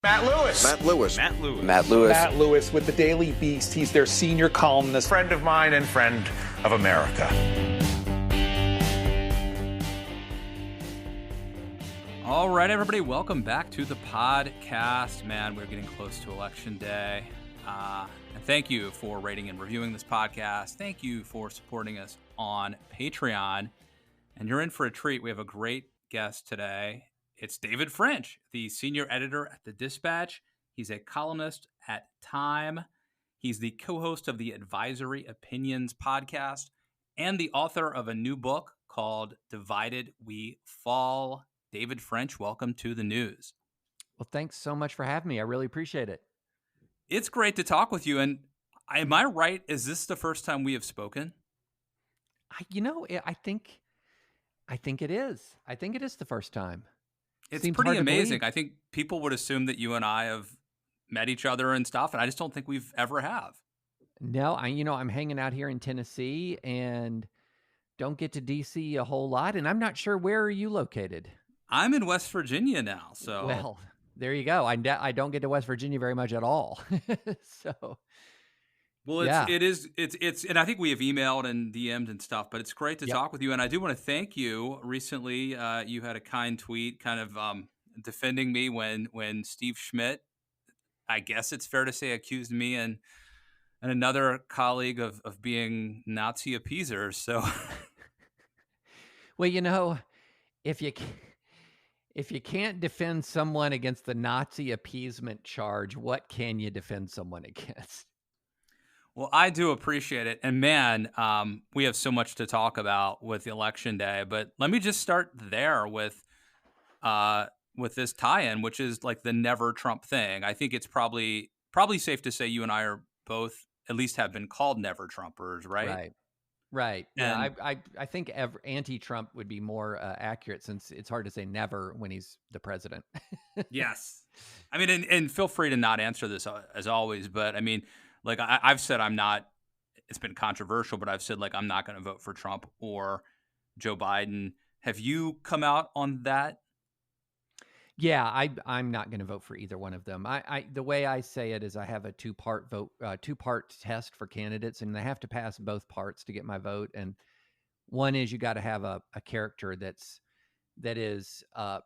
Matt Lewis. Matt Lewis. Matt Lewis. Matt Lewis. Matt Lewis with the Daily Beast. He's their senior columnist. Friend of mine and friend of America. All right, everybody, welcome back to the podcast. Man, we're getting close to Election Day. And thank you for rating and reviewing this podcast. Thank you for supporting us on Patreon. And you're in for a treat. We have a great guest today. It's David French, the senior editor at The Dispatch. He's a columnist at Time. He's the co-host of the Advisory Opinions podcast and the author of a new book called Divided We Fall. David French, welcome to the news. Well, thanks so much for having me. I really appreciate it. It's great to talk with you. And am I right? Is this the first time we have spoken? I think it is. I think it is the first time. It's Seems pretty hard to amazing. believe. I think people would assume that you and I have met each other and stuff, and I just don't think we've ever have. No, I'm hanging out here in Tennessee and don't get to DC a whole lot. And I'm not sure, where are you located? I'm in West Virginia now, so Well, there you go. I don't get to West Virginia very much at all. So, well, it's, and I think we have emailed and DM'd and stuff, but it's great to talk with you. And I do want to thank you. Recently, you had a kind tweet kind of defending me when Steve Schmidt, I guess it's fair to say, accused me and another colleague of being Nazi appeasers. So, well, if you can't defend someone against the Nazi appeasement charge, what can you defend someone against? Well, I do appreciate it. And man, we have so much to talk about with Election Day, but let me just start there with this tie-in, which is like the NeverTrump thing. I think it's probably safe to say you and I are both, at least have been called NeverTrumpers, right? Right. And Yeah, I think anti-Trump would be more accurate, since it's hard to say never when he's the president. yes. I mean, and feel free to not answer this as always, but I mean, like I've said, it's been controversial, but I've said, like, I'm not going to vote for Trump or Joe Biden. Have you come out on that? Yeah, I'm not going to vote for either one of them. The way I say it is I have a two-part test for candidates, and they have to pass both parts to get my vote. And one is you got to have a character that is a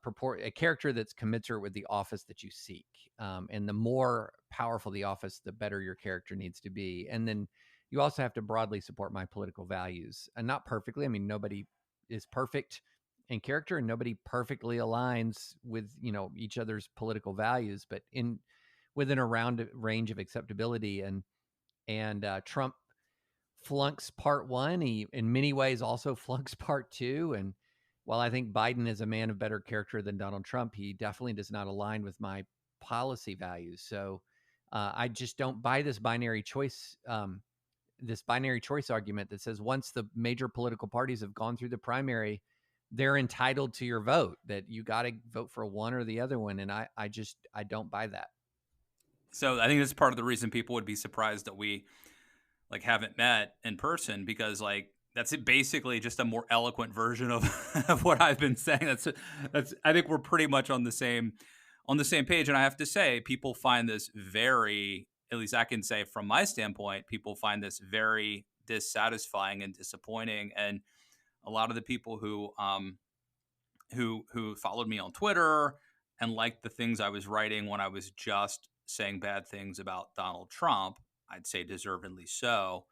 character that's commensurate with the office that you seek. And the more powerful the office, the better your character needs to be. And then you also have to broadly support my political values, and not perfectly. I mean, nobody is perfect in character, and nobody perfectly aligns with, each other's political values, but within a range of acceptability. And Trump flunks part one. He, in many ways, also flunks part two. And while I think Biden is a man of better character than Donald Trump, he definitely does not align with my policy values. So I just don't buy this binary choice argument that says once the major political parties have gone through the primary, they're entitled to your vote, that you got to vote for one or the other one. And I don't buy that. So I think that's part of the reason people would be surprised that we haven't met in person, because that's basically just a more eloquent version of what I've been saying. That's I think we're pretty much on the same page. And I have to say, people find this very, at least I can say from my standpoint, people find this very dissatisfying and disappointing. And a lot of the people who followed me on Twitter and liked the things I was writing when I was just saying bad things about Donald Trump, I'd say deservedly so,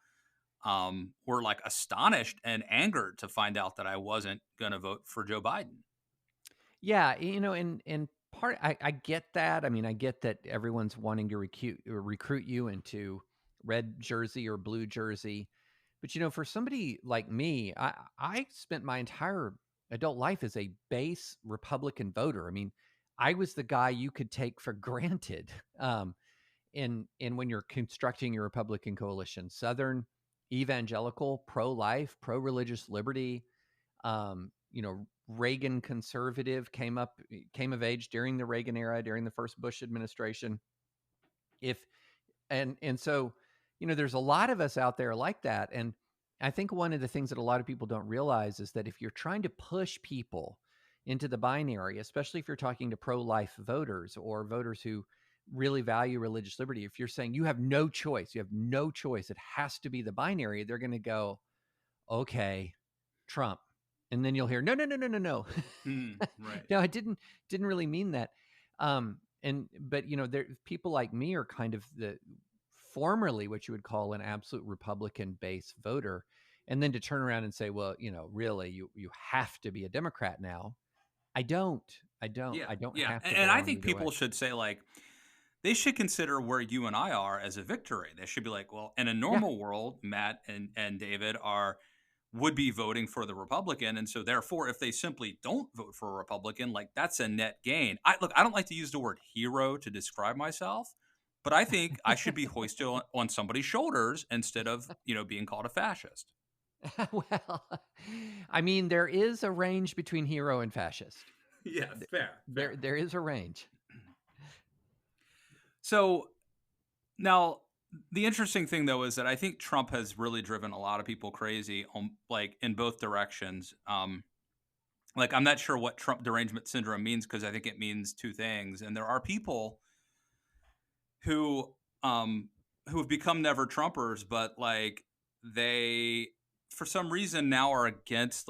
were astonished and angered to find out that I wasn't going to vote for Joe Biden. Yeah, in part, I get that. I mean, I get that everyone's wanting to recruit you into red jersey or blue jersey. But, for somebody like me, I spent my entire adult life as a base Republican voter. I mean, I was the guy you could take for granted in when you're constructing your Republican coalition. Southern, evangelical, pro-life, pro-religious liberty, Reagan conservative, came of age during the Reagan era, during the first Bush administration. So there's a lot of us out there like that. And I think one of the things that a lot of people don't realize is that if you're trying to push people into the binary, especially if you're talking to pro-life voters or voters who really value religious liberty. If you're saying you have no choice, it has to be the binary, they're going to go, okay, Trump. And then you'll hear, no. Right. No, I didn't really mean that. But there, people like me are kind of the formerly what you would call an absolute Republican base voter. And then to turn around and say, well, really, you have to be a Democrat now. I don't have to And I belong think either people way. should say, like, they should consider where you and I are as a victory. They should be like, well, in a normal world, Matt and David would be voting for the Republican. And so therefore, if they simply don't vote for a Republican, like, that's a net gain. I don't like to use the word hero to describe myself, but I think I should be hoisted on somebody's shoulders instead of, being called a fascist. Well, I mean, there is a range between hero and fascist. Yeah, fair. There is a range. So now the interesting thing, though, is that I think Trump has really driven a lot of people crazy in both directions. I'm not sure what Trump derangement syndrome means, because I think it means two things. And there are people who have become NeverTrumpers, but they, for some reason, now are against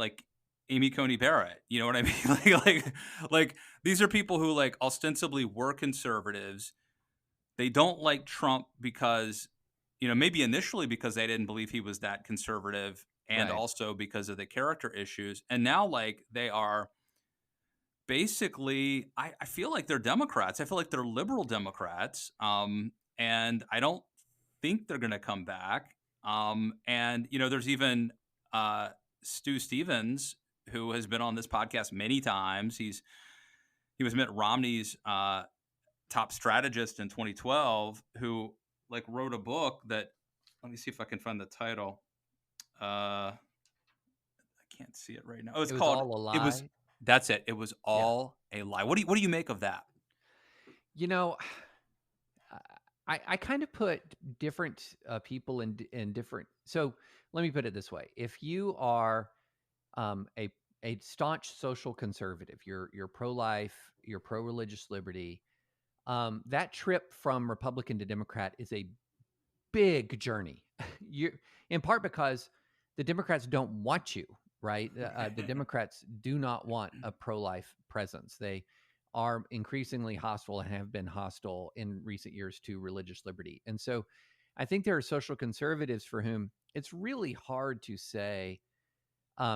Amy Coney Barrett. You know what I mean? like these are people who ostensibly were conservatives. They don't like Trump because, maybe initially because they didn't believe he was that conservative, and also because of the character issues. And now they are basically, I feel like they're Democrats. I feel like they're liberal Democrats. And I don't think they're going to come back. And, there's even Stu Stevens, who has been on this podcast many times. He was Mitt Romney's top strategist in 2012, who wrote a book that, let me see if I can find the title. I can't see it right now. Oh, it's called All a Lie. That's it. It was all a lie. What do you make of that? I kind of put different people in different. So let me put it this way: if you are a staunch social conservative, you're pro-life, you're pro-religious liberty, that trip from Republican to Democrat is a big journey. In part because the Democrats don't want you, right? The Democrats do not want a pro-life presence. They are increasingly hostile and have been hostile in recent years to religious liberty. And so I think there are social conservatives for whom it's really hard to say,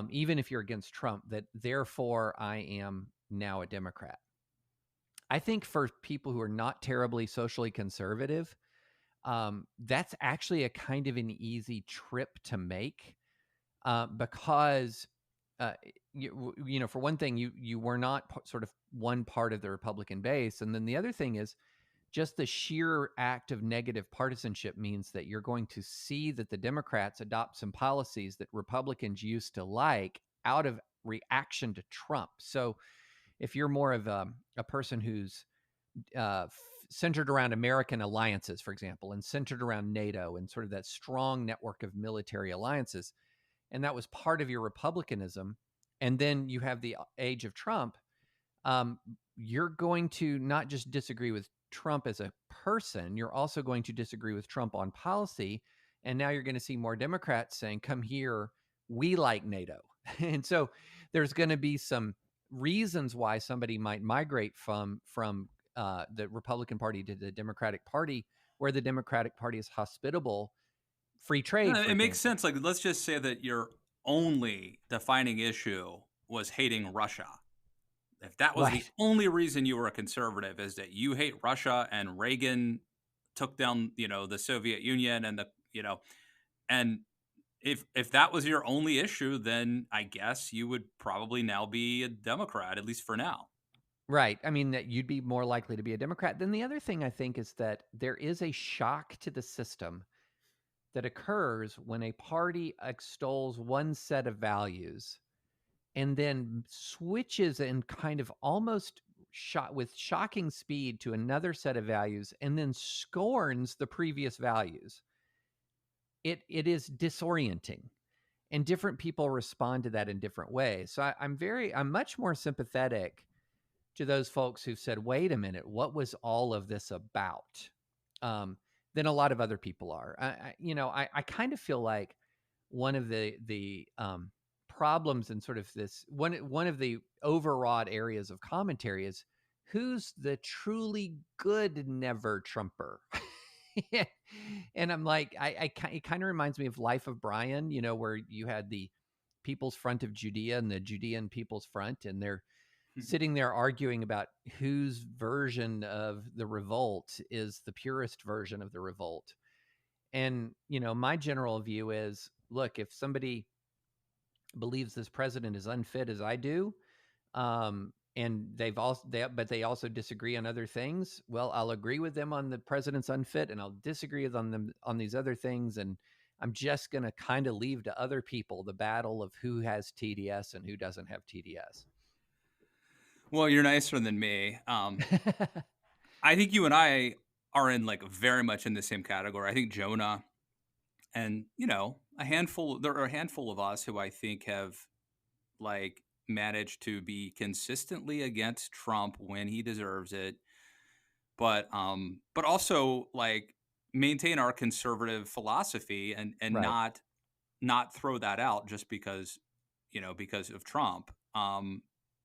even if you're against Trump, that therefore I am now a Democrat. I think for people who are not terribly socially conservative, that's actually a kind of an easy trip to make, because for one thing, you were not sort of one part of the Republican base, and then the other thing is just the sheer act of negative partisanship means that you're going to see that the Democrats adopt some policies that Republicans used to like out of reaction to Trump. So if you're more of a person who's centered around American alliances, for example, and centered around NATO and sort of that strong network of military alliances, and that was part of your Republicanism, and then you have the age of Trump, you're going to not just disagree with Trump as a person, you're also going to disagree with Trump on policy. And now you're going to see more Democrats saying, come here, we like NATO. And so there's going to be some reasons why somebody might migrate from the Republican Party to the Democratic Party, where the Democratic Party is hospitable, free trade. It makes sense. Let's just say that your only defining issue was hating Russia. If that was the only reason you were a conservative, is that you hate Russia and Reagan took down, the Soviet Union and and if that was your only issue, then I guess you would probably now be a Democrat, at least for now. Right. I mean, that you'd be more likely to be a Democrat. Then the other thing I think is that there is a shock to the system that occurs when a party extols one set of values and then switches and kind of almost with shocking speed to another set of values and then scorns the previous values. It is disorienting. and different people respond to that in different ways. So I'm much more sympathetic to those folks who've said, wait a minute, what was all of this about? Than a lot of other people are. I kind of feel like one of the problems and sort of this one of the overwrought areas of commentary is who's the truly good never Trumper. And I'm like, it kind of reminds me of Life of Brian, where you had the People's Front of Judea and the Judean People's Front, and they're sitting there arguing about whose version of the revolt is the purest version of the revolt. And, my general view is, look, if somebody believes this president is unfit as I do, and but they also disagree on other things, well, I'll agree with them on the president's unfit and I'll disagree with them on these other things. And I'm just going to kind of leave to other people the battle of who has TDS and who doesn't have TDS. Well, you're nicer than me. I think you and I are in like very much in the same category. I think Jonah and, there are a handful of us who I think have like managed to be consistently against Trump when he deserves it, but also like maintain our conservative philosophy and Right. not throw that out just because of Trump.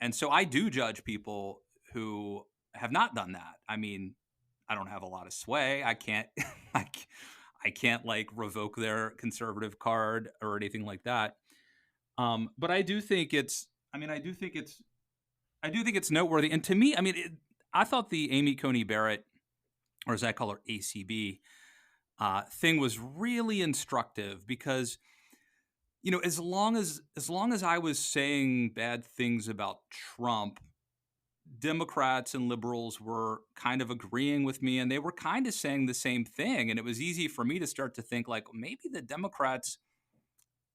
And so I do judge people who have not done that. I mean, I don't have a lot of sway. I can't I can't like revoke their conservative card or anything like that. But I do think it's noteworthy. And to me, I thought the Amy Coney Barrett, or as I call her, ACB, thing was really instructive because, as long as I was saying bad things about Trump, Democrats and liberals were kind of agreeing with me, and they were kind of saying the same thing. And it was easy for me to start to think like, maybe the Democrats,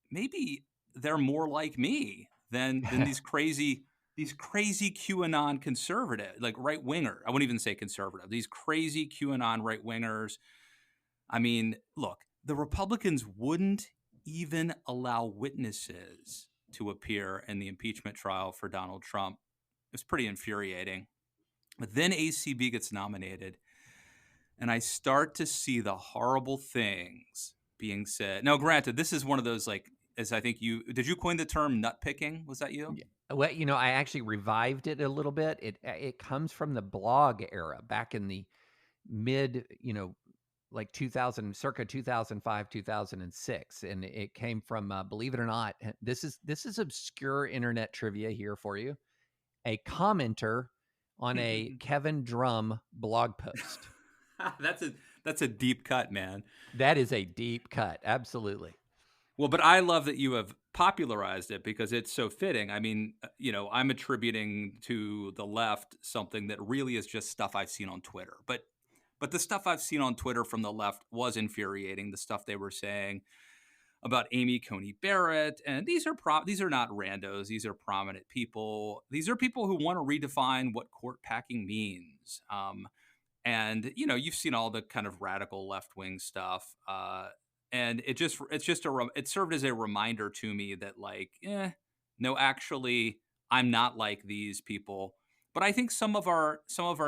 maybe they're more like me than these crazy QAnon conservative, like right winger. I wouldn't even say conservative. These crazy QAnon right wingers. I mean, look, the Republicans wouldn't even allow witnesses to appear in the impeachment trial for Donald Trump. It's pretty infuriating. But then ACB gets nominated, and I start to see the horrible things being said. Now, granted, this is one of those, like, as I think did you coin the term nut picking? Was that you? Well, I actually revived it a little bit. It comes from the blog era back in the mid, like 2000, circa 2005, 2006. And it came from, believe it or not, this is obscure internet trivia here for you. A commenter on a Kevin Drum blog post. That's a deep cut, man. That is a deep cut. Absolutely. Well, but I love that you have popularized it because it's so fitting. I mean, I'm attributing to the left something that really is just stuff I've seen on Twitter. But the stuff I've seen on Twitter from the left was infuriating. The stuff they were saying about Amy Coney Barrett, and these are not randos. These are prominent people. These are people who want to redefine what court packing means. And you've seen all the kind of radical left wing stuff. And it served as a reminder to me that like, no, actually, I'm not like these people. But I think some of our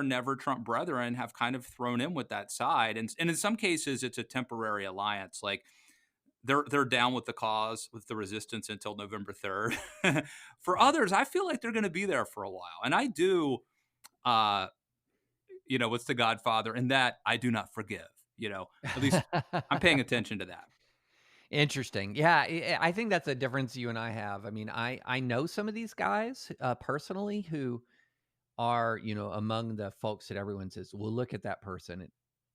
Never Trump brethren have kind of thrown in with that side, and in some cases, it's a temporary alliance. Like they're down with the cause, with the resistance until November 3rd. For others, I feel like they're going to be there for a while, and I do. What's the Godfather, and that I do not forgive. At least I'm paying attention to that. Interesting. Yeah, I think that's a difference you and I have. I mean, I know some of these guys personally who are, among the folks that everyone says, well, look at that person.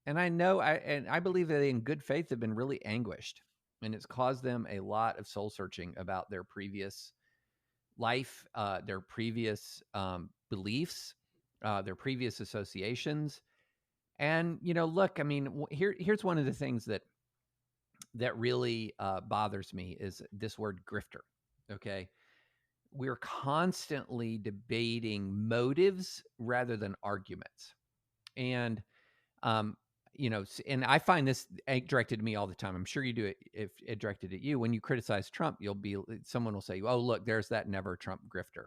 And I believe that they in good faith have been really anguished, and it's caused them a lot of soul searching about their previous life, their previous beliefs, their previous associations. And, look, I mean, here's one of the things that really bothers me is this word grifter. Okay. We're constantly debating motives rather than arguments. And, and I find this directed to me all the time. I'm sure you do it if it directed at you. When you criticize Trump, someone will say, "Oh, look, there's that NeverTrump grifter,"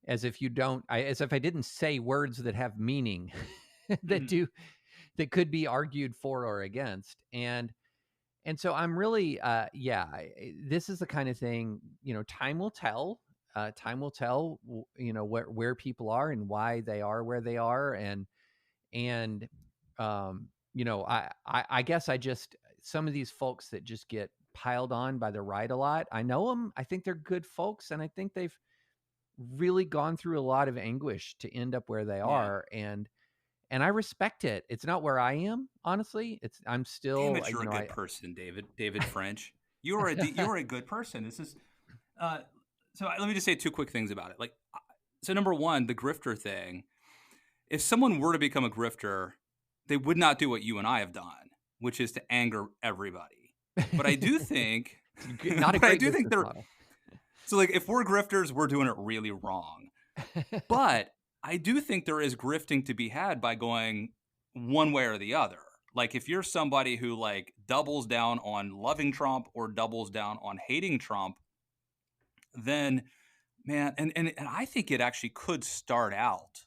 as if as if I didn't say words that have meaning that could be argued for or against. And so I'm really, this is the kind of thing, time will tell. Time will tell, where people are and why they are where they are, and I guess some of these folks that just get piled on by the right a lot. I know them. I think they're good folks, and I think they've really gone through a lot of anguish to end up where they are, and I respect it. It's not where I am, honestly. I'm still. Damn it, you're a good person, David French. You're a good person. This is. So let me just say two quick things about it. So number one, the grifter thing. If someone were to become a grifter, they would not do what you and I have done, which is to anger everybody. But I do think not a great. I do think they're. Model. So if we're grifters, we're doing it really wrong. But I do think there is grifting to be had by going one way or the other. If you're somebody who doubles down on loving Trump or doubles down on hating Trump, then man, and I think it actually could start out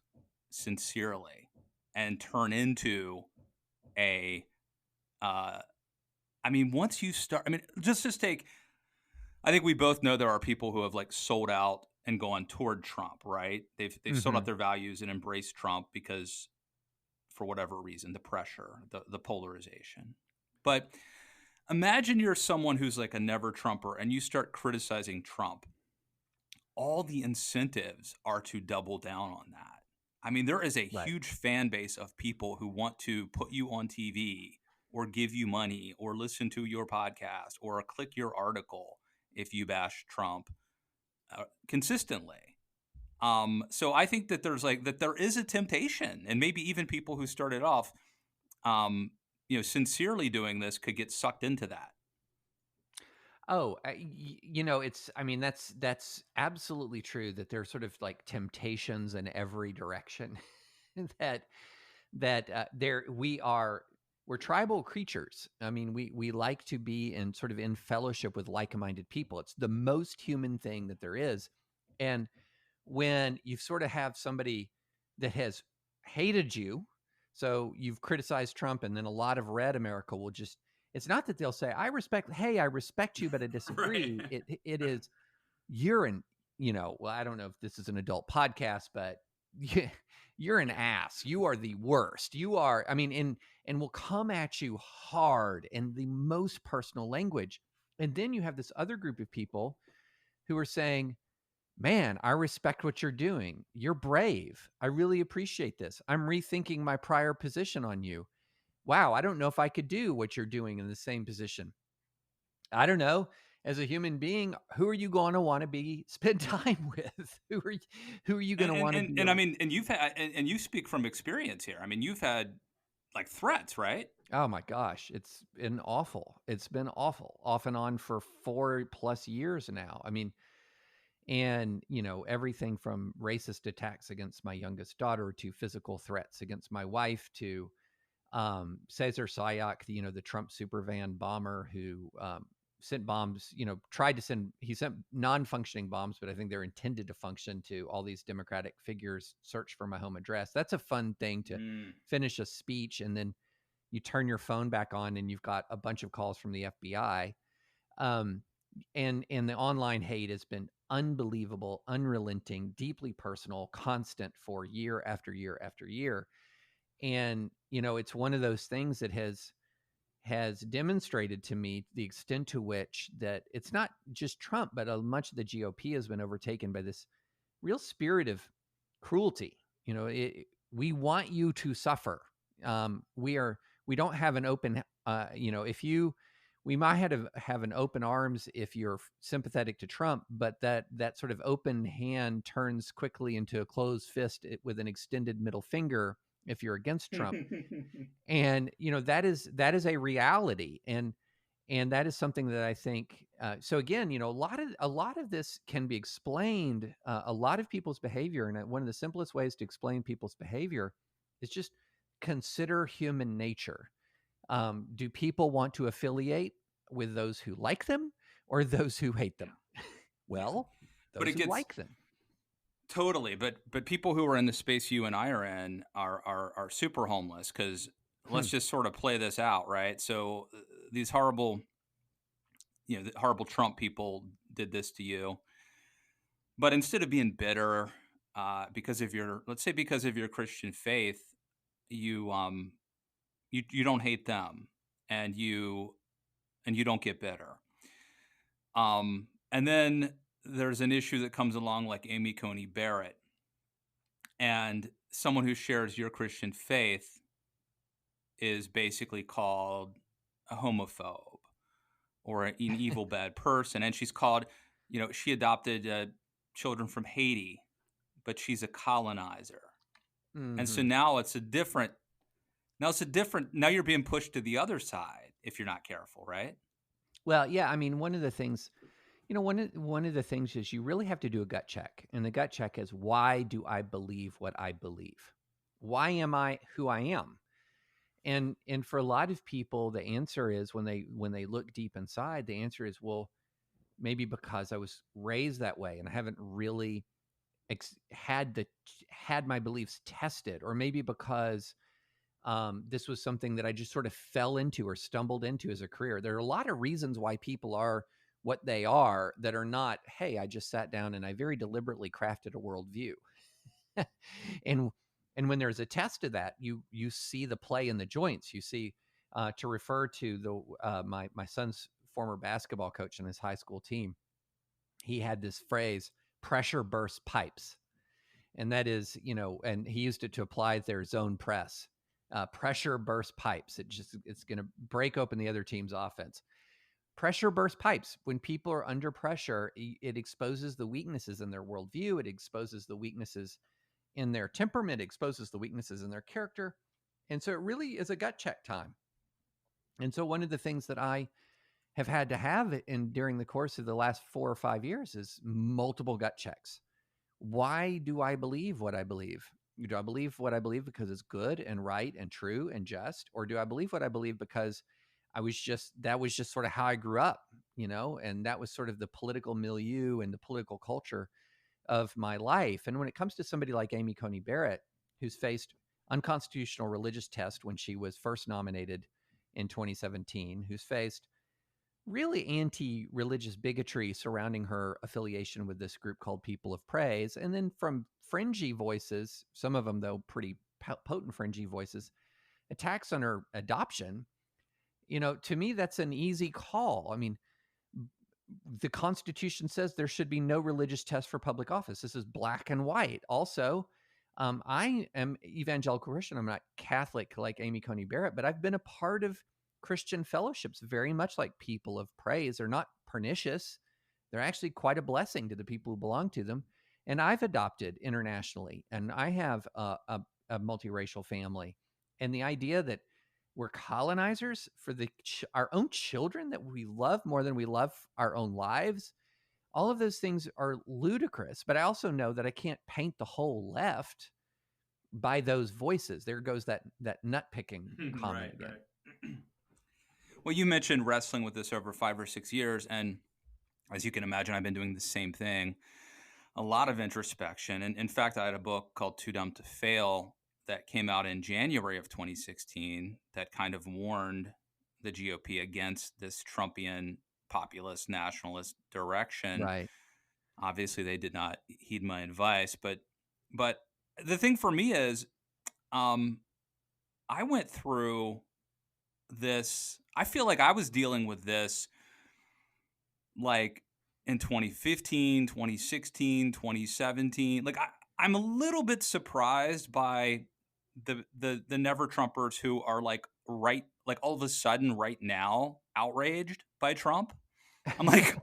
sincerely and turn into once you start, just take, I think we both know there are people who have sold out and gone toward Trump, right? They've sold out their values and embraced Trump because, for whatever reason, the pressure, the polarization. But imagine you're someone who's a NeverTrumper and you start criticizing Trump. All the incentives are to double down on that. There is a huge fan base of people who want to put you on TV or give you money or listen to your podcast or click your article if you bash Trump consistently. So I think that there is a temptation, and maybe even people who started off, sincerely doing this could get sucked into that. Oh, that's absolutely true, that there's sort of temptations in every direction we're tribal creatures. We like to be in fellowship with like-minded people. It's the most human thing that there is. And when you sort of have somebody that has hated you, so you've criticized Trump, and then a lot of red America will just, it's not that they'll say, I respect you, but I disagree. Right. It is, you're well, I don't know if this is an adult podcast, but you're an ass. You are the worst. You are, and will come at you hard in the most personal language. And then you have this other group of people who are saying, man, I respect what you're doing. You're brave. I really appreciate this. I'm rethinking my prior position on you. Wow, I don't know if I could do what you're doing in the same position. I don't know. As a human being, who are you going to want to spend time with? Who are you going to want to be? And you've had, and you speak from experience here. You've had threats, right? Oh my gosh, it's been awful. It's been awful, off and on for 4+ years now. And everything from racist attacks against my youngest daughter to physical threats against my wife to Cesar Sayoc, the Trump super van bomber who sent bombs, he sent non-functioning bombs, but I think they're intended to function, to all these Democratic figures search for my home address. That's a fun thing to finish a speech, and then you turn your phone back on and you've got a bunch of calls from the FBI. And the online hate has been unbelievable, unrelenting, deeply personal, constant for year after year after year. And, it's one of those things that has demonstrated to me the extent to which that it's not just Trump, but much of the GOP has been overtaken by this real spirit of cruelty. We want you to suffer. We don't have an open, we might have an open arms if you're sympathetic to Trump, but that sort of open hand turns quickly into a closed fist with an extended middle finger if you're against Trump. And, that is a reality. And that is something that I think, so again, a lot of this can be explained, a lot of people's behavior. And one of the simplest ways to explain people's behavior is just consider human nature. Do people want to affiliate with those who like them or those who hate them? Well, But those it who gets like them. totally. But people who are in the space you and I are in are super homeless because let's just sort of play this out, right? So these horrible, the horrible Trump people did this to you, but instead of being bitter because of your Christian faith, you don't hate them, and you don't get bitter. And then there's an issue that comes along like Amy Coney Barrett, and someone who shares your Christian faith is basically called a homophobe or an evil bad person. And she's called, she adopted children from Haiti, but she's a colonizer. And so now now you're being pushed to the other side if you're not careful, right? Well, yeah, I mean, one of the things, one of the things is you really have to do a gut check. And the gut check is, why do I believe what I believe? Why am I who I am? And for a lot of people, the answer is when they look deep inside, the answer is, well, maybe because I was raised that way and I haven't really had my beliefs tested, or maybe because this was something that I just sort of fell into or stumbled into as a career. There are a lot of reasons why people are what they are that are not, hey, I just sat down and I very deliberately crafted a worldview. And when there's a test of that, you see the play in the joints. You see, to refer to my son's former basketball coach on his high school team, he had this phrase, pressure bursts pipes. And that is, and he used it to apply their zone press. Pressure bursts pipes. It's going to break open the other team's offense. Pressure bursts pipes. When people are under pressure, it exposes the weaknesses in their worldview. It exposes the weaknesses in their temperament, exposes the weaknesses in their character. And so it really is a gut check time. And so one of the things that I have had to have during the course of the last 4 or 5 years is multiple gut checks. Why do I believe what I believe? Do I believe what I believe because it's good and right and true and just? Or do I believe what I believe because that was just sort of how I grew up, and that was sort of the political milieu and the political culture of my life. And when it comes to somebody like Amy Coney Barrett, who's faced unconstitutional religious test when she was first nominated in 2017, who's faced really anti-religious bigotry surrounding her affiliation with this group called People of Praise, and then from fringy voices, some of them though pretty potent fringy voices, attacks on her adoption, to me that's an easy call. I mean, the Constitution says there should be no religious test for public office. This is black and white. Also, I am evangelical Christian. I'm not Catholic like Amy Coney Barrett, but I've been a part of Christian fellowships very much like People of Praise. They're not pernicious. They're actually quite a blessing to the people who belong to them. And I've adopted internationally, and I have a multiracial family. And the idea that we're colonizers for our own children that we love more than we love our own lives, all of those things are ludicrous. But I also know that I can't paint the whole left by those voices. There goes that nut picking comment again. Right. Well, you mentioned wrestling with this over 5 or 6 years, and as you can imagine, I've been doing the same thing. A lot of introspection. And in fact, I had a book called Too Dumb to Fail that came out in January of 2016 that kind of warned the GOP against this Trumpian populist nationalist direction. Right. Obviously, they did not heed my advice, but the thing for me is, I went through this. I feel like I was dealing with this like in 2015, 2016, 2017. Like I'm a little bit surprised by the NeverTrumpers who are like all of a sudden right now outraged by Trump. I'm like,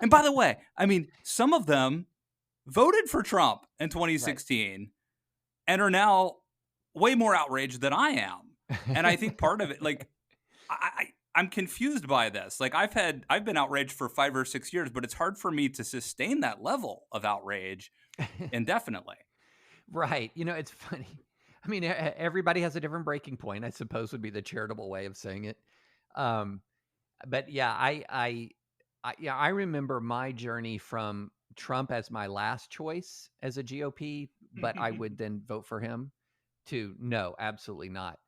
and by the way, I mean, some of them voted for Trump in 2016 right, and are now way more outraged than I am. And I think part of it, like, I'm confused by this. Like I've been outraged for 5 or 6 years, but it's hard for me to sustain that level of outrage indefinitely. Right. It's funny. I mean, everybody has a different breaking point, I suppose would be the charitable way of saying it. Um, but yeah, I remember my journey from Trump as my last choice as a GOP, but I would then vote for him, to no, absolutely not.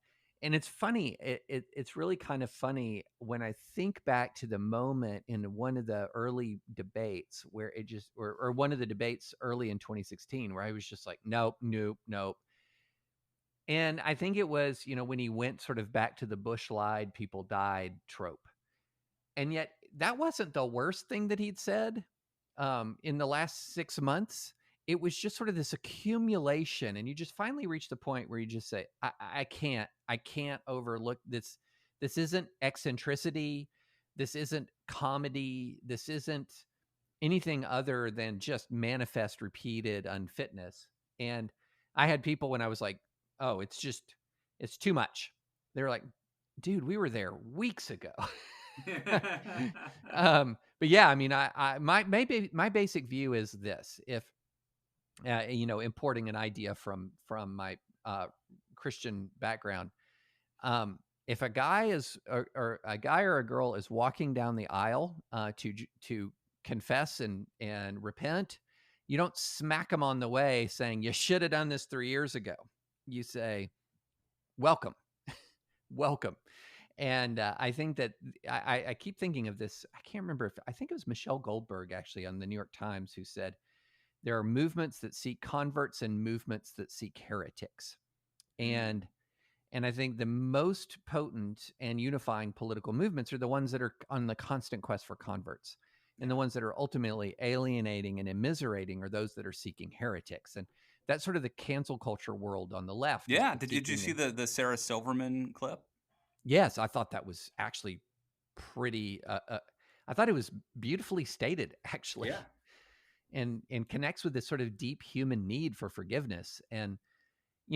And it's funny. It's really kind of funny when I think back to the moment in one of the early debates where it just, or one of the debates early in 2016, where I was just like, nope, nope, nope. And I think it was, when he went sort of back to the Bush lied, people died trope. And yet that wasn't the worst thing that he'd said in the last 6 months. It was just sort of this accumulation. And you just finally reach the point where you just say, I can't overlook this. This isn't eccentricity. This isn't comedy. This isn't anything other than just manifest repeated unfitness. And I had people when I was like, oh, it's too much. They were like, dude, we were there weeks ago. But yeah, I mean, my basic view is this: if importing an idea from my Christian background, if a guy is or a guy or a girl is walking down the aisle to confess and repent, you don't smack them on the way saying you should have done this 3 years ago. You say, welcome, welcome. And I think that I keep thinking of this. I can't remember I think it was Michelle Goldberg actually on the New York Times who said there are movements that seek converts and movements that seek heretics. And I think the most potent and unifying political movements are the ones that are on the constant quest for converts. And the ones that are ultimately alienating and immiserating are those that are seeking heretics. And that's sort of the cancel culture world on the left. Yeah. Did you see the Sarah Silverman clip? Yes, I thought that was actually pretty. I thought it was beautifully stated, actually, and connects with this sort of deep human need for forgiveness. And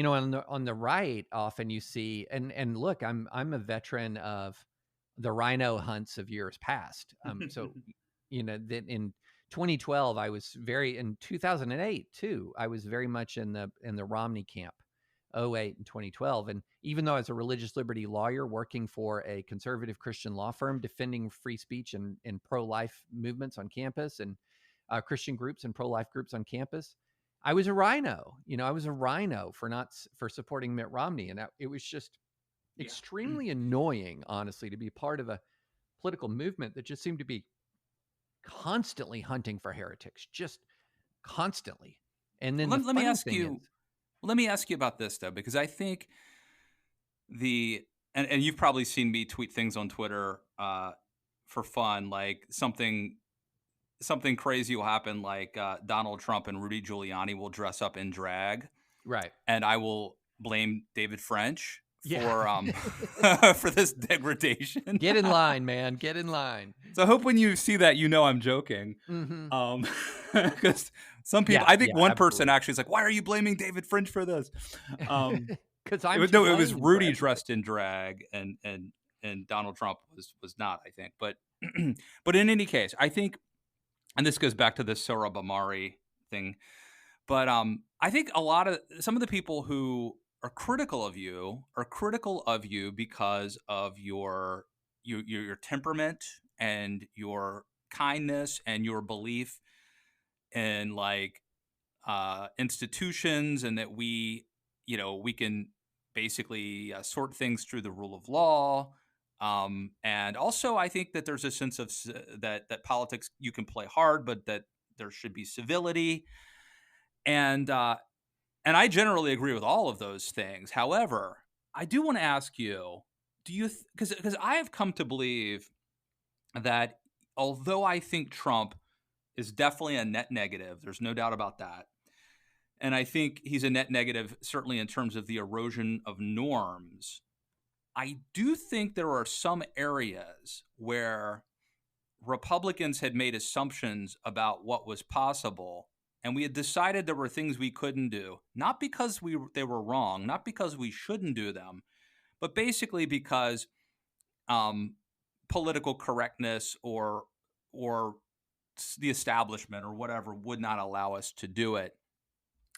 on the right, often you see, and look, I'm a veteran of the rhino hunts of years past. So that in 2012, I was in 2008 too. I was very much in the Romney camp. 2008 and 2012. And even though I was a religious liberty lawyer working for a conservative Christian law firm, defending free speech and pro-life movements on campus and Christian groups and pro-life groups on campus, I was a rhino. I was a rhino for supporting Mitt Romney. And it was just extremely annoying, honestly, to be part of a political movement that just seemed to be constantly hunting for heretics, just constantly. And then let me ask you about this, though, because I think and you've probably seen me tweet things on Twitter for fun, like something crazy will happen, like Donald Trump and Rudy Giuliani will dress up in drag, right? And I will blame David French for for this degradation. Get in line, man. Get in line. So I hope when you see that, I'm joking. Because some people, I think one person actually is like, "Why are you blaming David French for this?" Because it was Rudy dressed in drag, and Donald Trump was not, I think. But but in any case, I think, and this goes back to the Sohrab Ahmari thing, but I think some of the people who are critical of you because of your temperament and your kindness and your belief in institutions, and that we can basically sort things through the rule of law. And also I think that there's a sense of that politics, you can play hard, but that there should be civility. And I generally agree with all of those things. However, I do want to ask you, do you, because I have come to believe that although I think Trump is definitely a net negative, there's no doubt about that. And I think he's a net negative, certainly in terms of the erosion of norms. I do think there are some areas where Republicans had made assumptions about what was possible, and we had decided there were things we couldn't do, not because they were wrong, not because we shouldn't do them, but basically because political correctness or the establishment or whatever would not allow us to do it.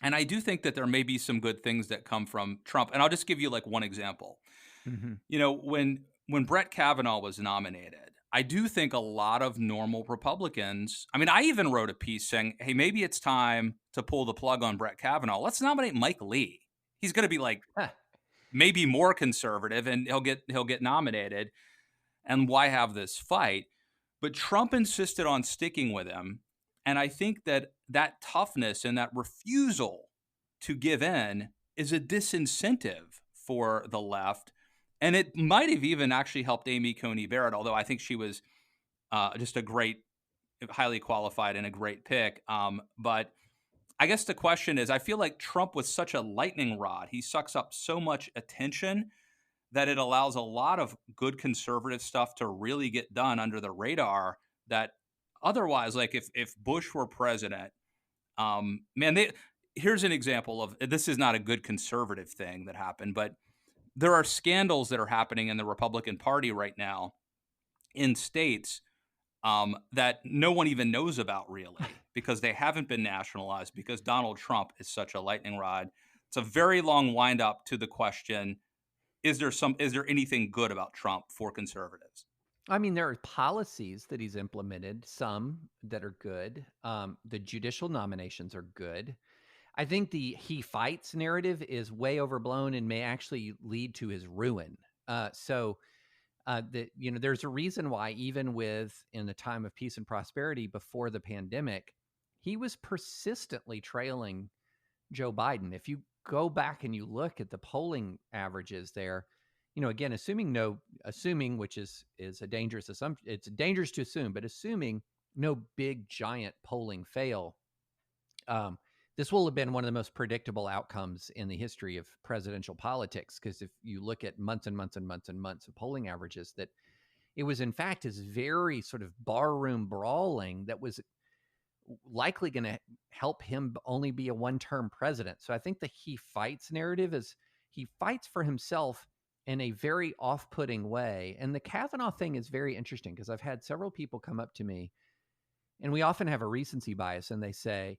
And I do think that there may be some good things that come from Trump. And I'll just give you like one example. Hmm. You know, when Brett Kavanaugh was nominated, I do think a lot of normal Republicans, I mean, I even wrote a piece saying, hey, maybe it's time to pull the plug on Brett Kavanaugh. Let's nominate Mike Lee. He's going to be like maybe more conservative, and he'll get nominated. And why have this fight? But Trump insisted on sticking with him. And I think that that toughness and that refusal to give in is a disincentive for the left. And it might have even actually helped Amy Coney Barrett, although I think she was just a great, highly qualified and a great pick. But I guess the question is, I feel like Trump was such a lightning rod. He sucks up so much attention that it allows a lot of good conservative stuff to really get done under the radar that otherwise, like if Bush were president, here's an example of, this is not a good conservative thing that happened, but there are scandals that are happening in the Republican Party right now in states that no one even knows about really because they haven't been nationalized because Donald Trump is such a lightning rod. It's a very long wind up to the question, is there anything good about Trump for conservatives? I mean, there are policies that he's implemented, some that are good. The judicial nominations are good. I think the he fights narrative is way overblown and may actually lead to his ruin. There's a reason why even in the time of peace and prosperity before the pandemic, he was persistently trailing Joe Biden. If you go back and you look at the polling averages there, again, assuming, which is a dangerous assumption, it's dangerous to assume, but assuming no big giant polling fail, this will have been one of the most predictable outcomes in the history of presidential politics. Because if you look at months and months and months and months of polling averages, that it was in fact his very sort of barroom brawling that was likely going to help him only be a one-term president. So I think the he fights narrative is he fights for himself in a very off-putting way. And the Kavanaugh thing is very interesting because I've had several people come up to me, and we often have a recency bias, and they say,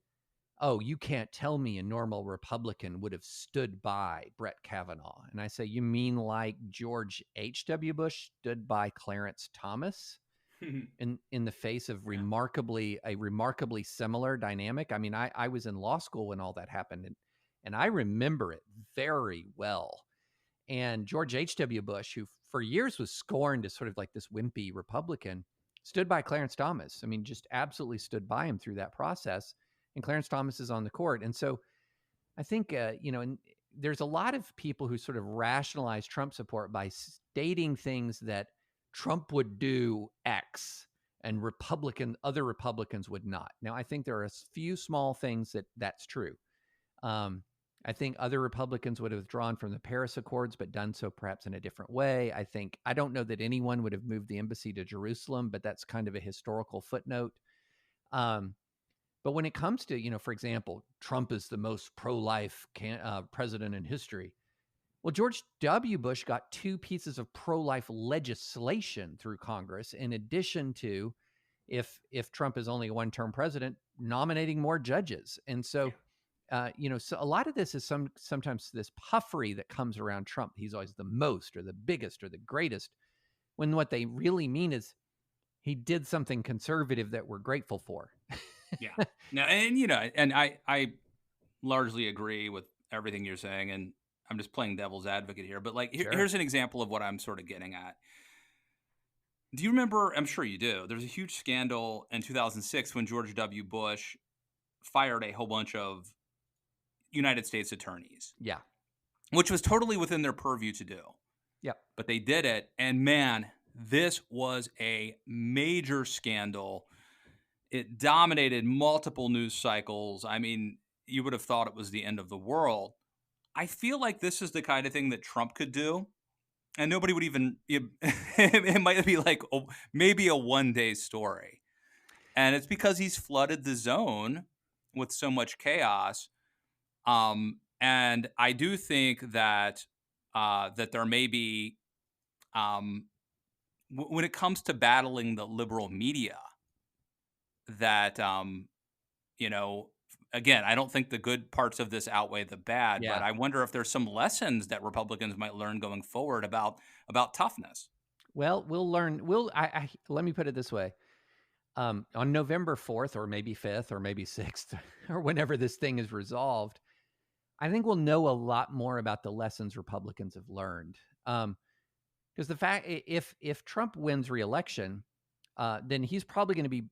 oh, you can't tell me a normal Republican would have stood by Brett Kavanaugh. And I say, you mean like George H.W. Bush stood by Clarence Thomas in the face of a remarkably similar dynamic? I mean, I was in law school when all that happened, and I remember it very well. And George H.W. Bush, who for years was scorned as sort of like this wimpy Republican, stood by Clarence Thomas. I mean, just absolutely stood by him through that process. And Clarence Thomas is on the court. And so I think, and there's a lot of people who sort of rationalize Trump support by stating things that Trump would do X and other Republicans would not. Now, I think there are a few small things that's true. I think other Republicans would have withdrawn from the Paris Accords, but done so perhaps in a different way. I don't know that anyone would have moved the embassy to Jerusalem, but that's kind of a historical footnote. But when it comes to, for example, Trump is the most pro-life president in history. Well, George W. Bush got 2 pieces of pro-life legislation through Congress, in addition to, if Trump is only a one-term president, nominating more judges. And so, so a lot of this is sometimes this puffery that comes around Trump. He's always the most or the biggest or the greatest, when what they really mean is he did something conservative that we're grateful for. Yeah. No, and I largely agree with everything you're saying, and I'm just playing devil's advocate here. But like, here's an example of what I'm sort of getting at. Do you remember? I'm sure you do. There's a huge scandal in 2006 when George W. Bush fired a whole bunch of United States attorneys. Yeah. Which was totally within their purview to do. Yep. But they did it, and man, this was a major scandal. It dominated multiple news cycles. I mean, you would have thought it was the end of the world. I feel like this is the kind of thing that Trump could do, and nobody would even, it might be like maybe a one-day story. And it's because he's flooded the zone with so much chaos. And I do think that that there may be, when it comes to battling the liberal media, that again, I don't think the good parts of this outweigh the bad, but Yeah. I wonder if there's some lessons that Republicans might learn going forward about toughness. Well, we'll learn. Let me put it this way. On November 4th, or maybe 5th, or maybe 6th, or whenever this thing is resolved, I think we'll know a lot more about the lessons Republicans have learned. Because the fact, if Trump wins re-election, then he's probably going to be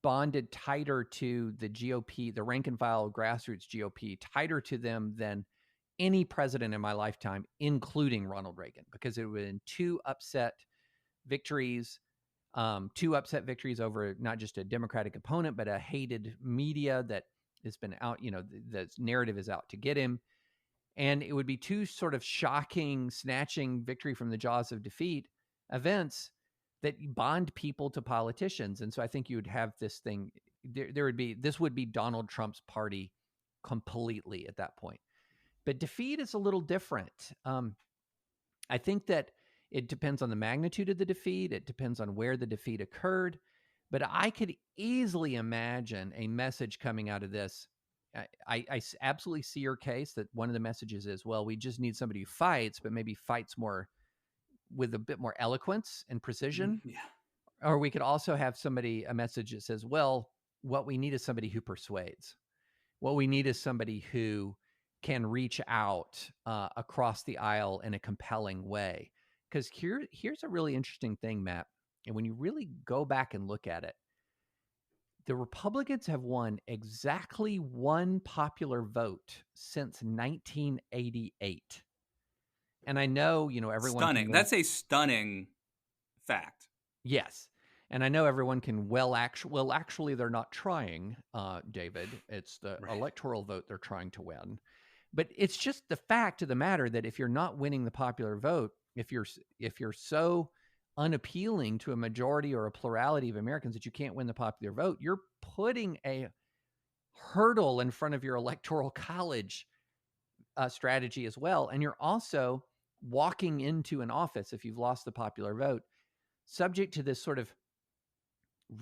bonded tighter to the GOP, the rank and file grassroots GOP, tighter to them than any president in my lifetime, including Ronald Reagan, because it would have been two upset victories over not just a Democratic opponent, but a hated media that has been out, the narrative is out to get him. And it would be two sort of shocking, snatching victory from the jaws of defeat events that bond people to politicians. And so I think you would have this thing, this would be Donald Trump's party completely at that point. But defeat is a little different. I think that it depends on the magnitude of the defeat. It depends on where the defeat occurred. But I could easily imagine a message coming out of this. I absolutely see your case that one of the messages is, well, we just need somebody who fights, but maybe fights more with a bit more eloquence and precision. Yeah. Or we could also have a message that says, well, what we need is somebody who persuades. What we need is somebody who can reach out across the aisle in a compelling way. Because here's a really interesting thing, Matt. And when you really go back and look at it, the Republicans have won exactly one popular vote since 1988. And I know, everyone. Stunning. That's a stunning fact. Yes. And I know everyone can actually, they're not trying, David. It's the electoral vote they're trying to win. But it's just the fact of the matter that if you're not winning the popular vote, if you're so unappealing to a majority or a plurality of Americans that you can't win the popular vote, you're putting a hurdle in front of your electoral college strategy as well. And you're also walking into an office, if you've lost the popular vote, subject to this sort of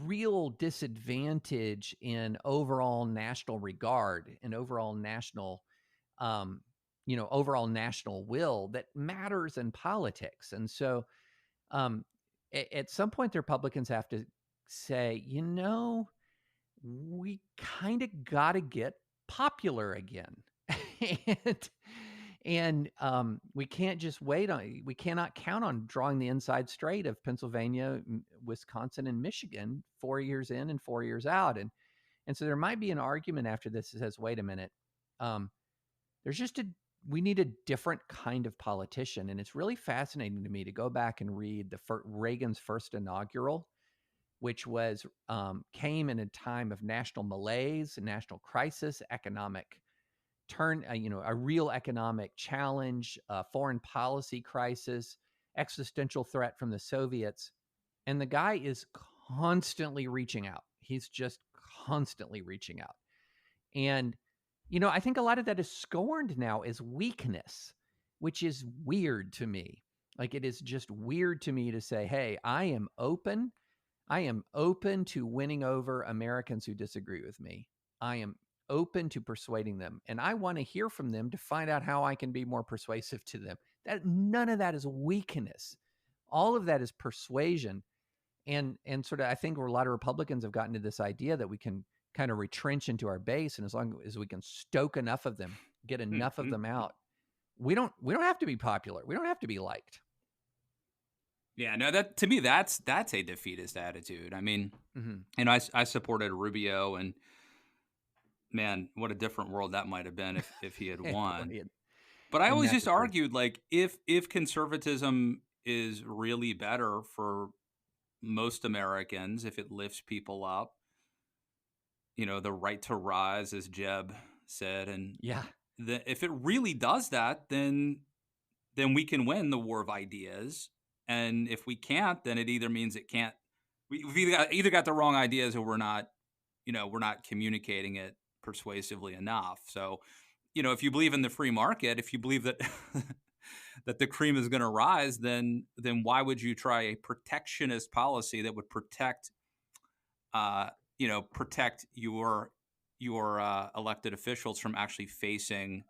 real disadvantage in overall national regard and overall national will that matters in politics. And so at some point, the Republicans have to say, we kind of got to get popular again. and we can't just we cannot count on drawing the inside straight of Pennsylvania, Wisconsin, and Michigan 4 years in and 4 years out. And so there might be an argument after this that says, wait a minute, we need a different kind of politician. And it's really fascinating to me to go back and read Reagan's first inaugural, which came in a time of national malaise, national crisis, economic a real economic challenge, foreign policy crisis, existential threat from the Soviets. And the guy is constantly reaching out. He's just constantly reaching out. And I think a lot of that is scorned now as weakness, which is weird to me. Like, it is just weird to me to say, hey, I am open to winning over Americans who disagree with me. I am open to persuading them. And I want to hear from them to find out how I can be more persuasive to them. None of that is weakness. All of that is persuasion. And sort of, I think a lot of Republicans have gotten to this idea that we can kind of retrench into our base, and as long as we can stoke enough of them, get enough of them out, we don't have to be popular. We don't have to be liked. Yeah, no, that to me that's a defeatist attitude. I mean, I supported Rubio, and man, what a different world that might have been if he had won. But I always just argued, like, if conservatism is really better for most Americans, if it lifts people up, the right to rise, as Jeb said, and if it really does that, then we can win the war of ideas. And if we can't, then it either means it can't. We've either got the wrong ideas, or we're not communicating it persuasively enough. So, if you believe in the free market, if you believe that that the cream is going to rise, then why would you try a protectionist policy that would protect your your elected officials from actually facing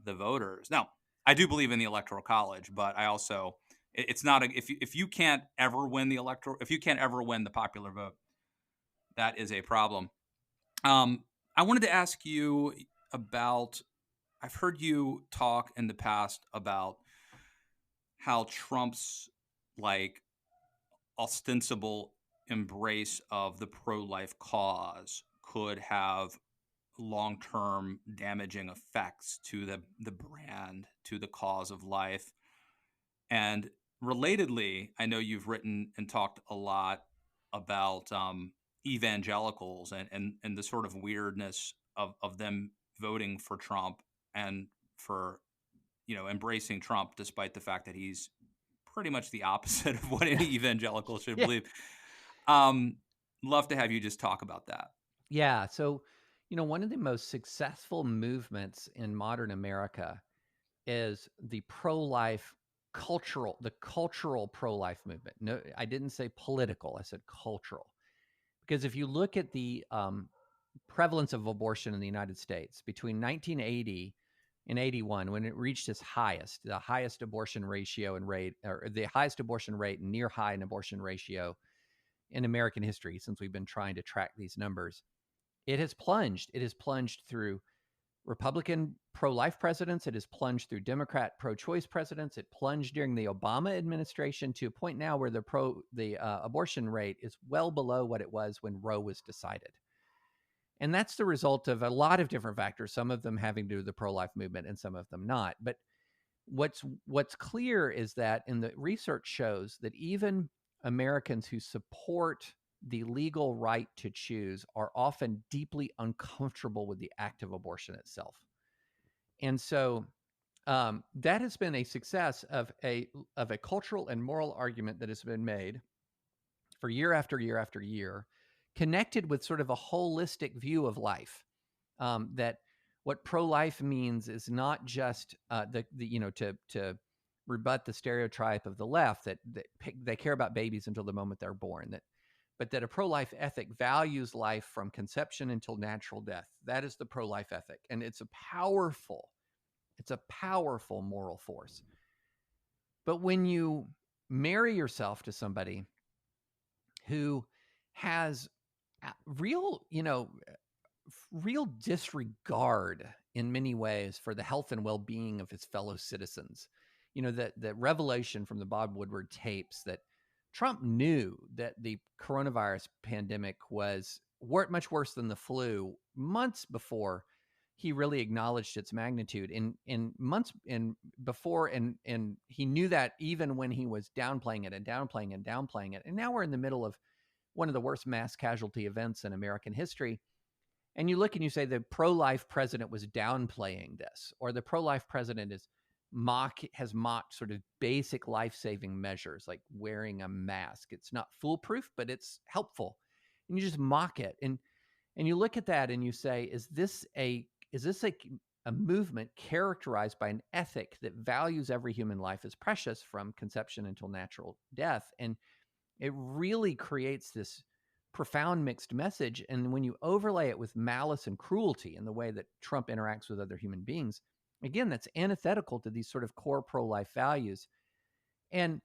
the voters. Now, I do believe in the Electoral College, but I also it's not if you can't ever win if you can't ever win the popular vote, that is a problem. I wanted to ask you about. I've heard you talk in the past about how Trump's like ostensible embrace of the pro-life cause could have long-term damaging effects to the brand, to the cause of life. And relatedly, I know you've written and talked a lot about evangelicals and the sort of weirdness of them voting for Trump and for embracing Trump despite the fact that he's pretty much the opposite of what any evangelical should Yeah. believe. Love to have you just talk about that. Yeah. So, one of the most successful movements in modern America is the cultural pro-life movement. No, I didn't say political, I said cultural. Because if you look at the prevalence of abortion in the United States between 1980 and 81, when it reached its highest, the highest abortion ratio and rate, or the highest abortion rate and near high in abortion ratio in American history, since we've been trying to track these numbers, it has plunged. It has plunged through Republican pro-life presidents. It has plunged through Democrat pro-choice presidents. It plunged during the Obama administration to a point now where the abortion rate is well below what it was when Roe was decided. And that's the result of a lot of different factors, some of them having to do with the pro-life movement and some of them not. But what's clear is that, and the research shows that even Americans who support the legal right to choose are often deeply uncomfortable with the act of abortion itself. And so that has been a success of a cultural and moral argument that has been made for year after year after year, connected with sort of a holistic view of life. That what pro-life means is not just to rebut the stereotype of the left that they care about babies until the moment they're born, but that a pro-life ethic values life from conception until natural death. That is the pro-life ethic, and it's a powerful moral force. But when you marry yourself to somebody who has real disregard in many ways for the health and well-being of his fellow citizens, that revelation from the Bob Woodward tapes that Trump knew that the coronavirus pandemic was much worse than the flu months before he really acknowledged its magnitude, in months before, and he knew that even when he was downplaying it. And now we're in the middle of one of the worst mass casualty events in American history. And you look and you say the pro-life president was downplaying this, or the pro-life president has mocked sort of basic life-saving measures like wearing a mask. It's not foolproof, but it's helpful. And you just mock it. And you look at that and you say, is this a movement characterized by an ethic that values every human life as precious from conception until natural death? And it really creates this profound mixed message. And when you overlay it with malice and cruelty in the way that Trump interacts with other human beings, again, that's antithetical to these sort of core pro-life values. And,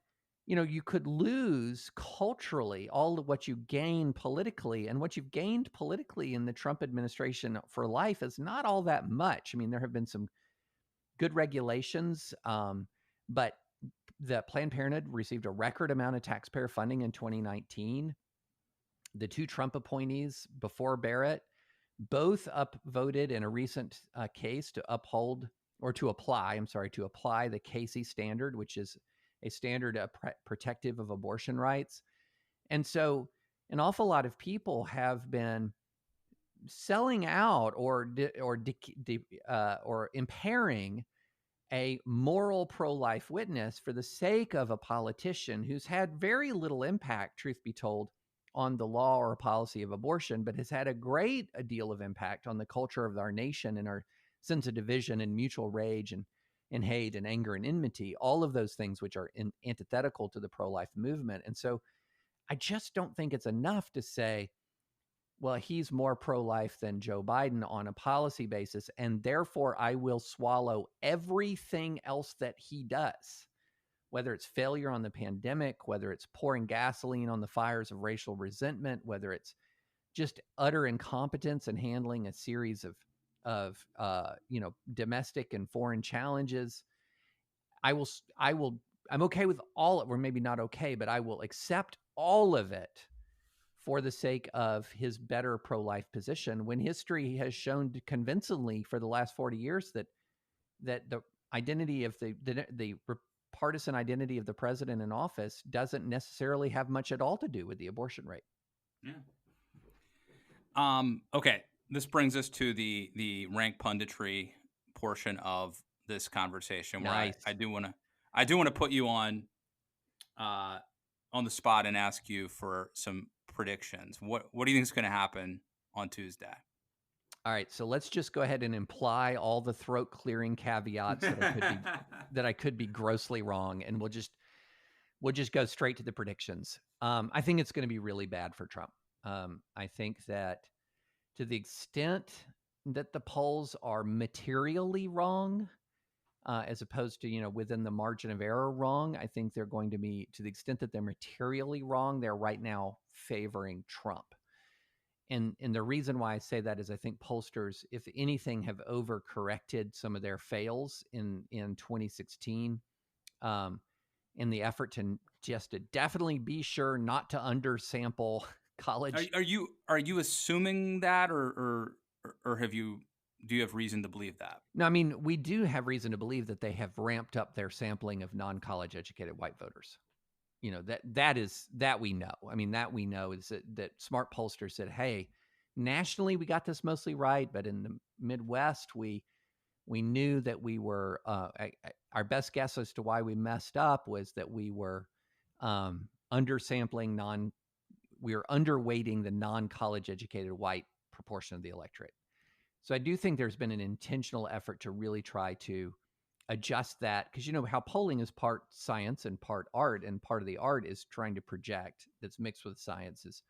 you could lose culturally all of what you gain politically. And what you've gained politically in the Trump administration for life is not all that much. I mean, there have been some good regulations, but the Planned Parenthood received a record amount of taxpayer funding in 2019. The two Trump appointees before Barrett both upvoted in a recent case to apply the Casey standard, which is a standard protective of abortion rights. And so an awful lot of people have been selling out or impairing a moral pro-life witness for the sake of a politician who's had very little impact, truth be told, on the law or policy of abortion, but has had a great deal of impact on the culture of our nation and our sense of division and mutual rage and hate and anger and enmity, all of those things which are antithetical to the pro-life movement. And so I just don't think it's enough to say well, he's more pro-life than Joe Biden on a policy basis, and therefore I will swallow everything else that he does, whether it's failure on the pandemic, whether it's pouring gasoline on the fires of racial resentment, whether it's just utter incompetence in handling a series of domestic and foreign challenges. I'm okay with all, or maybe not okay, but I will accept all of it for the sake of his better pro-life position, when history has shown convincingly for the last 40 years that the identity of the partisan identity of the president in office doesn't necessarily have much at all to do with the abortion rate. Yeah. Okay. This brings us to the rank punditry portion of this conversation, where Nice. I do want to put you on the spot and ask you for some predictions. What do you think is going to happen on Tuesday? All right, so let's just go ahead and imply all the throat clearing caveats that I could be grossly wrong, and we'll just go straight to the predictions. I think it's going to be really bad for Trump. I think that to the extent that the polls are materially wrong, as opposed to, within the margin of error wrong, I think they're going to be, to the extent that they're materially wrong, they're right now favoring Trump. And the reason why I say that is I think pollsters, if anything, have overcorrected some of their fails in 2016, in the effort to definitely be sure not to undersample college. Are you assuming that, or do you have reason to believe that? No, I mean, we do have reason to believe that they have ramped up their sampling of non-college educated white voters. That we know. I mean, that we know is that smart pollsters said, hey, nationally we got this mostly right, but in the Midwest we knew that we were our best guess as to why we messed up was that we were undersampling we were underweighting the non-college educated white proportion of the electorate. So I do think there's been an intentional effort to really try to adjust that, because how polling is part science and part art, and part of the art is trying to project, that's mixed with science, is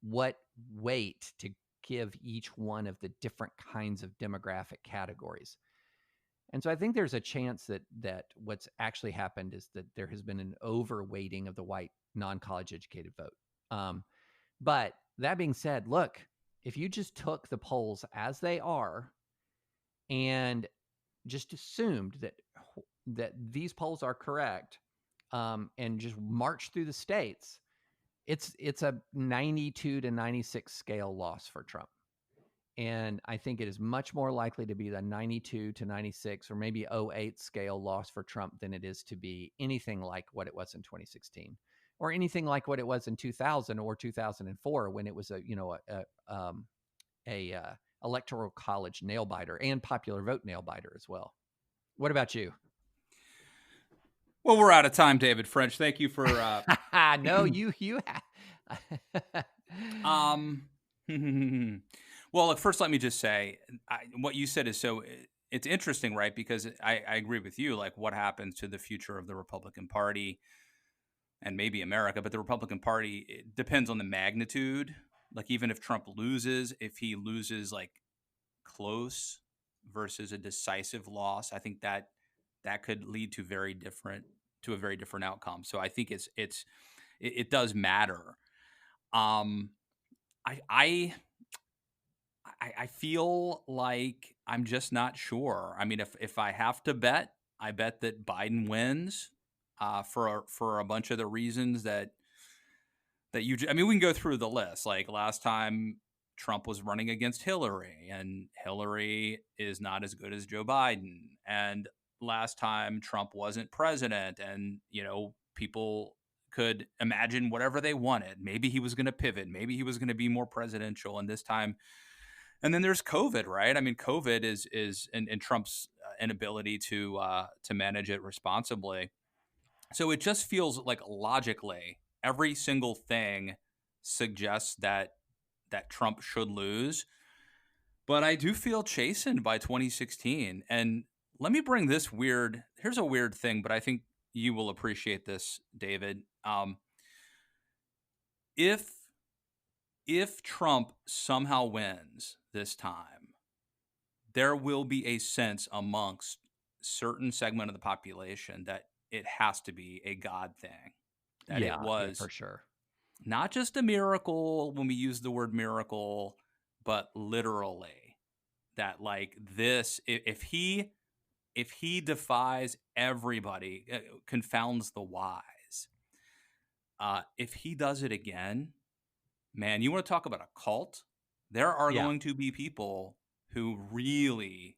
what weight to give each one of the different kinds of demographic categories. And so I think there's a chance that what's actually happened is that there has been an overweighting of the white non-college educated vote. But that being said, look, if you just took the polls as they are and just assumed that these polls are correct, and just march through the states, it's a 92 to 96 scale loss for Trump. And I think it is much more likely to be the 92 to 96 or maybe 08 scale loss for Trump than it is to be anything like what it was in 2016 or anything like what it was in 2000 or 2004, when it was a electoral college nail biter and popular vote nail biter as well. What about you? Well, we're out of time, David French. Thank you for no, you well, look, first let me just say, what you said is it's interesting, right? Because I agree with you. Like, what happens to the future of the Republican Party and maybe America, but the Republican Party, it depends on the magnitude. Like, even if Trump loses, if he loses like close versus a decisive loss, I think that could lead to a very different outcome. So I think it does matter. I feel like I'm just not sure. I mean, if I have to bet, I bet that Biden wins for a bunch of the reasons that we can go through the list. Like, last time Trump was running against Hillary, and Hillary is not as good as Joe Biden. And last time Trump wasn't president, and people could imagine whatever they wanted. Maybe he was going to pivot. Maybe he was going to be more presidential. And this time, and then there's COVID, right? I mean, COVID is and Trump's inability to manage it responsibly. So it just feels like logically every single thing suggests that Trump should lose. But I do feel chastened by 2016. And let me bring this here's a weird thing, but I think you will appreciate this, David. If if Trump somehow wins this time, there will be a sense amongst certain segment of the population that it has to be a God thing, that it Yeah, was for sure. not just a miracle when we use the word miracle, but literally that like this, if he defies everybody, confounds the wise. If he does it again, man, you want to talk about a cult? There are Yeah. going to be people who really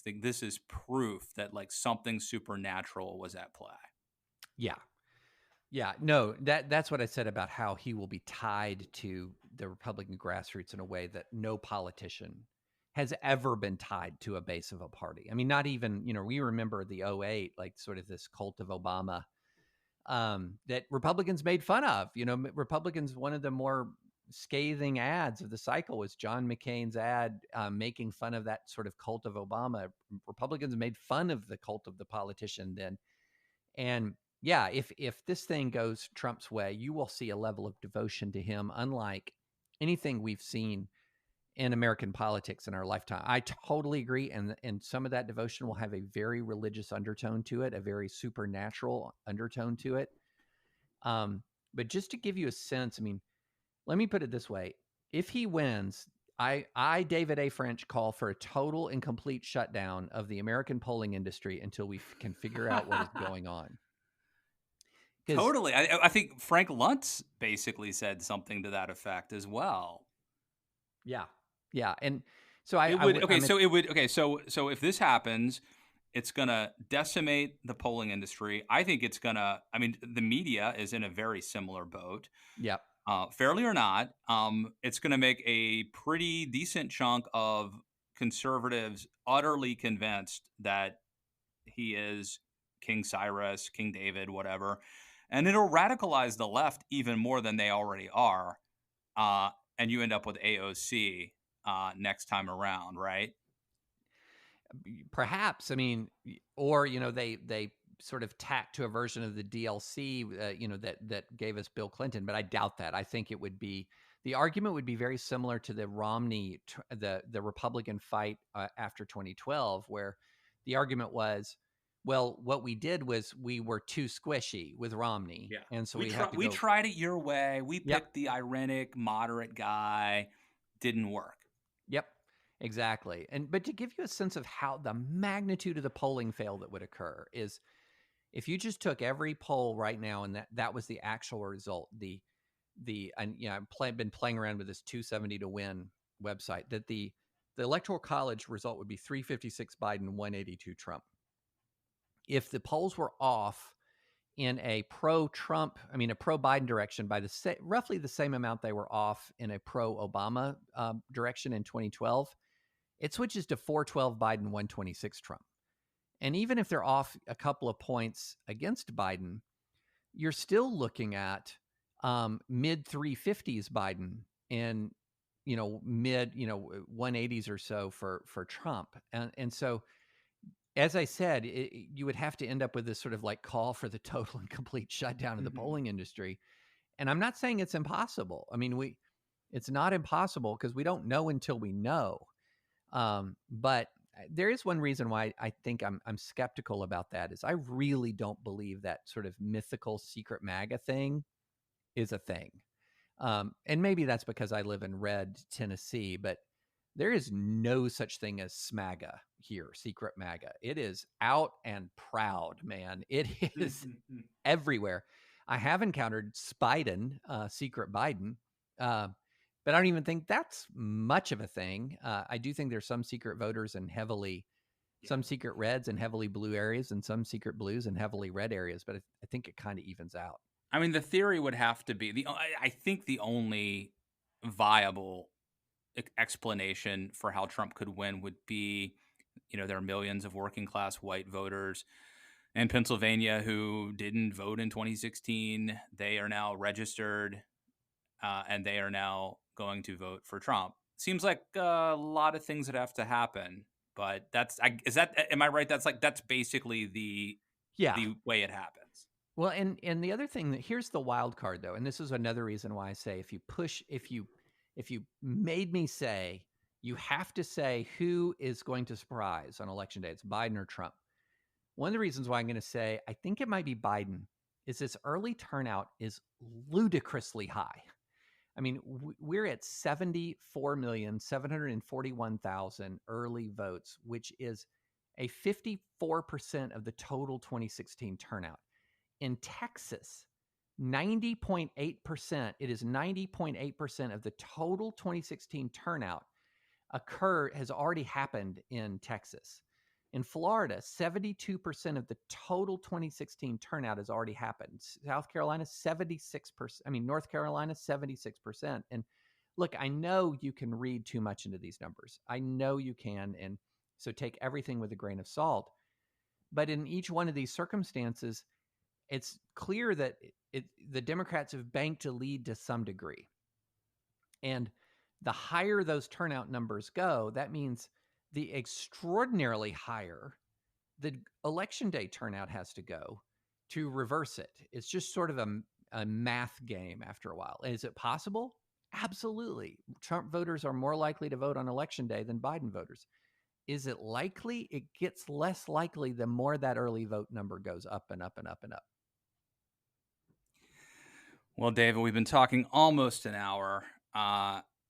think this is proof that like something supernatural was at play. Yeah. Yeah, no, that's what I said about how he will be tied to the Republican grassroots in a way that no politician has ever been tied to a base of a party. I mean, not even, we remember the '08, like sort of this cult of Obama that Republicans made fun of. Republicans, one of the more scathing ads of the cycle was John McCain's ad making fun of that sort of cult of Obama. Republicans made fun of the cult of the politician then. And yeah, if this thing goes Trump's way, you will see a level of devotion to him unlike anything we've seen in American politics in our lifetime. I totally agree, and some of that devotion will have a very religious undertone to it, a very supernatural undertone to it. But just to give you a sense, I mean, let me put it this way: if he wins, I David A. French call for a total and complete shutdown of the American polling industry until we can figure out what is going on. Totally. I think Frank Luntz basically said something to that effect as well. Yeah. Yeah. And so so if this happens, it's going to decimate the polling industry. I think it's going to, I mean, the media is in a very similar boat. Yep. Fairly or not, it's going to make a pretty decent chunk of conservatives utterly convinced that he is King Cyrus, King David, whatever. And it'll radicalize the left even more than they already are. And you end up with AOC next time around, right? Perhaps. I mean, or, they sort of tack to a version of the DLC, that gave us Bill Clinton, but I doubt that. I think the argument would be very similar to the Romney, the Republican fight after 2012, where the argument was, well, what we did was we were too squishy with Romney. Yeah. And so we tried it your way. We picked the ironic, moderate guy. Didn't work. Yep, exactly. But to give you a sense of how the magnitude of the polling fail that would occur is if you just took every poll right now and that was the actual result, I've been playing around with this 270 to win website, that the Electoral College result would be 356 Biden, 182 Trump. If the polls were off in a pro-Trump, a pro-Biden direction by roughly the same amount they were off in a pro-Obama direction in 2012, it switches to 412 Biden, 126 Trump. And even if they're off a couple of points against Biden, you're still looking at mid 350s Biden and mid 180s or so for Trump. And so, as I said, you would have to end up with this sort of like call for the total and complete shutdown of the polling industry. And I'm not saying it's impossible. I mean, it's not impossible because we don't know until we know. But there is one reason why I think I'm skeptical about that is I really don't believe that sort of mythical secret MAGA thing is a thing. And maybe that's because I live in red Tennessee, but there is no such thing as SMAGA here, secret MAGA. It is out and proud, man. It is everywhere. I have encountered Spiden, secret Biden, but I don't even think that's much of a thing. I do think there's some secret voters and some secret reds and heavily blue areas and some secret blues and heavily red areas, but I think it kind of evens out. I mean, the theory would have to be I think the only viable explanation for how Trump could win would be, there are millions of working class white voters in Pennsylvania who didn't vote in 2016. They are now registered and they are now going to vote for Trump. Seems like a lot of things that have to happen, but am I right? That's basically the way it happens. Well, and the other thing here's the wild card though, and this is another reason why I say if if you made me say, you have to say who is going to surprise on election day, it's Biden or Trump. One of the reasons why I'm going to say I think it might be Biden is this early turnout is ludicrously high. I mean, we're at 74,741,000 early votes, which is a 54% of the total 2016 turnout. In Texas, 90.8%, it is 90.8% of the total 2016 turnout has already happened in Texas. In Florida, 72% of the total 2016 turnout has already happened. South Carolina, 76%. I mean, North Carolina, 76%. And look, I know you can read too much into these numbers. I know you can. And so take everything with a grain of salt. But in each one of these circumstances, it's clear that the Democrats have banked a lead to some degree. And the higher those turnout numbers go, that means the extraordinarily higher the election day turnout has to go to reverse it. It's just sort of a math game after a while. Is it possible? Absolutely. Trump voters are more likely to vote on election day than Biden voters. Is it likely? It gets less likely the more that early vote number goes up and up and up and up. Well, David, we've been talking almost an hour.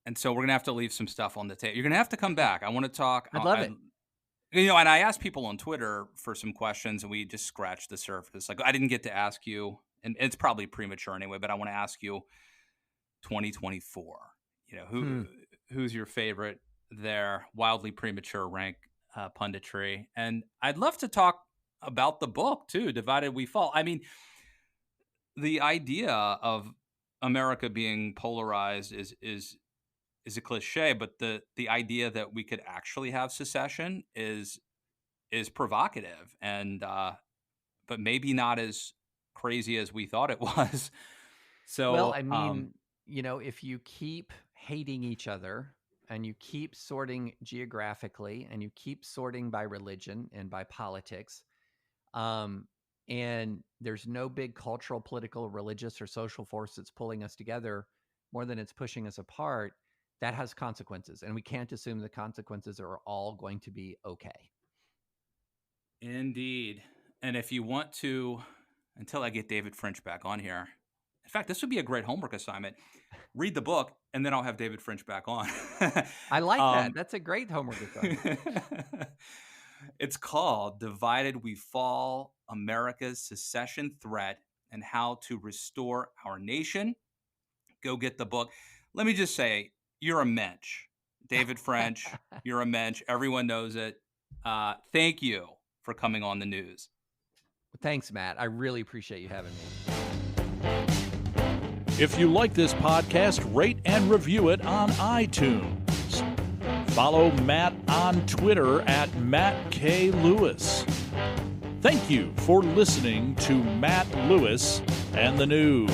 And so we're going to have to leave some stuff on the table. You're going to have to come back. I want to talk. I'd love it. You know, and I asked people on Twitter for some questions, and we just scratched the surface. Like, I didn't get to ask you, and it's probably premature anyway, but I want to ask you 2024. You know, who's your favorite there? Wildly premature rank punditry. And I'd love to talk about the book, too, Divided We Fall. I mean, the idea of America being polarized is a cliche, but the idea that we could actually have secession is provocative, and but maybe not as crazy as we thought it was. So, well, I mean, you know, if you keep hating each other and you keep sorting geographically and you keep sorting by religion and by politics, and there's no big cultural, political, religious, or social force that's pulling us together more than it's pushing us apart, that has consequences. And we can't assume the consequences are all going to be okay. Indeed. And if you want to, until I get David French back on here, in fact, this would be a great homework assignment. Read the book, and then I'll have David French back on. I like that. That's a great homework assignment. It's called Divided We Fall, America's Secession Threat and How to Restore Our Nation. Go get the book. Let me just say, you're a mensch. David French, you're a mensch. Everyone knows it. Thank you for coming on the news. Thanks, Matt. I really appreciate you having me. If you like this podcast, rate and review it on iTunes. Follow Matt on Twitter at Matt K. Lewis. Thank you for listening to Matt Lewis and the News.